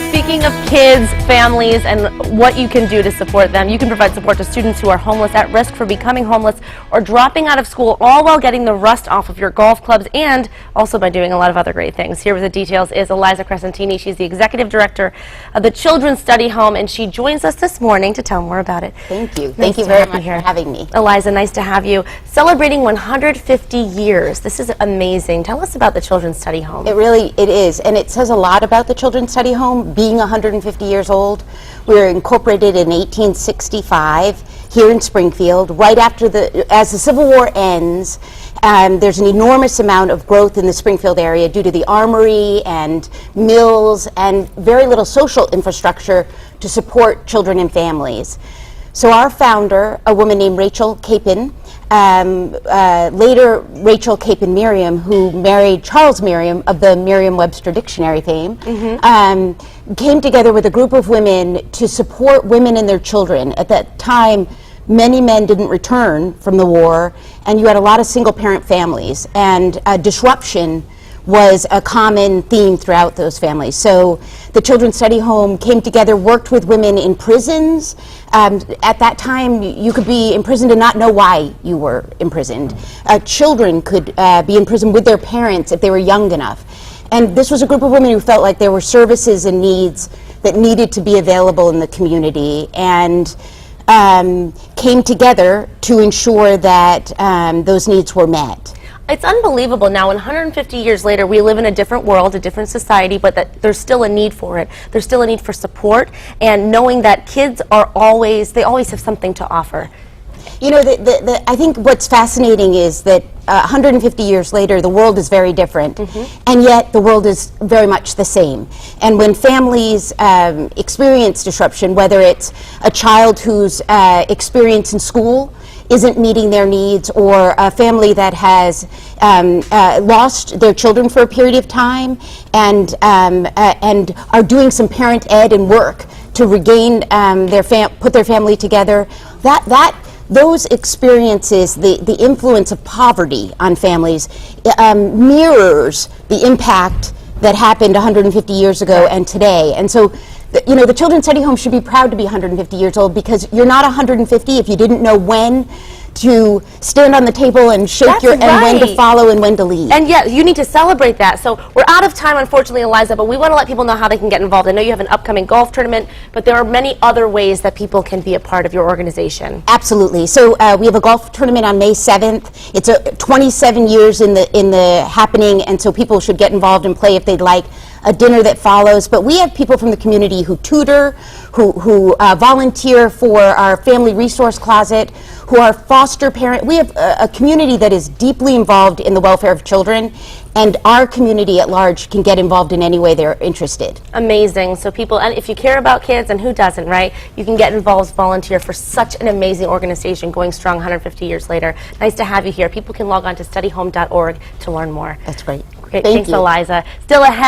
Speaking of kids, families, and what you can do to support them, you can provide support to students who are homeless, at risk for becoming homeless, or dropping out of school, all while getting the rust off of your golf clubs, and also by doing a lot of other great things. Here with the details is Eliza Crescentini. She's the executive director of the Children's Study Home, and she joins us this morning to tell more about it. Thank you. Thank you very much for having me. Eliza, nice to have you. Celebrating 150 years. This is amazing. Tell us about the Children's Study Home. It is, and it says a lot about the Children's Study Home being 150 years old. We were incorporated in 1865 here in Springfield, right after as the Civil War ends. There's an enormous amount of growth in the Springfield area due to the armory and mills and very little social infrastructure to support children and families. So our founder, a woman named Rachel Capon, later Rachel Capon Merriam, who married Charles Merriam of the Merriam-Webster Dictionary fame, came together with a group of women to support women and their children. At that time, many men didn't return from the war, and you had a lot of single-parent families, and disruption was a common theme throughout those families. So the Children's Study Home came together, worked with women in prisons. At that time, you could be imprisoned and not know why you were imprisoned. Children could be in prison with their parents if they were young enough. And this was a group of women who felt like there were services and needs that needed to be available in the community, and came together to ensure that those needs were met. It's unbelievable now, 150 years later, we live in a different world, a different society, but that there's still a need for it. There's still a need for support, and knowing that kids are always have something to offer. You know, I think what's fascinating is that 150 years later, the world is very different, and yet the world is very much the same. And when families experience disruption, whether it's a child whose experience in school isn't meeting their needs, or a family that has lost their children for a period of time and are doing some parent ed and work to regain put their family together, those experiences, the influence of poverty on families, mirrors the impact that happened 150 years ago and today. And so, you know, the Children's Study Home should be proud to be 150 years old, because you're not 150 if you didn't know when to stand on the table and shake and when to follow and when to lead. And yeah, you need to celebrate that. So we're out of time, unfortunately, Eliza, but we want to let people know how they can get involved. I know you have an upcoming golf tournament, but there are many other ways that people can be a part of your organization. Absolutely. So we have a golf tournament on May 7th. It's 27 years in the happening, and so people should get involved and play if they'd like. A dinner that follows, but we have people from the community who tutor, who volunteer for our family resource closet, who are foster parent. We have a community that is deeply involved in the welfare of children, and our community at large can get involved in any way they're interested. Amazing. So people, and if you care about kids, and who doesn't, right? You can get involved, volunteer for such an amazing organization going strong 150 years later. Nice to have you here. People can log on to studyhome.org to learn more. That's great. Great. Thanks, you. Eliza. Still ahead.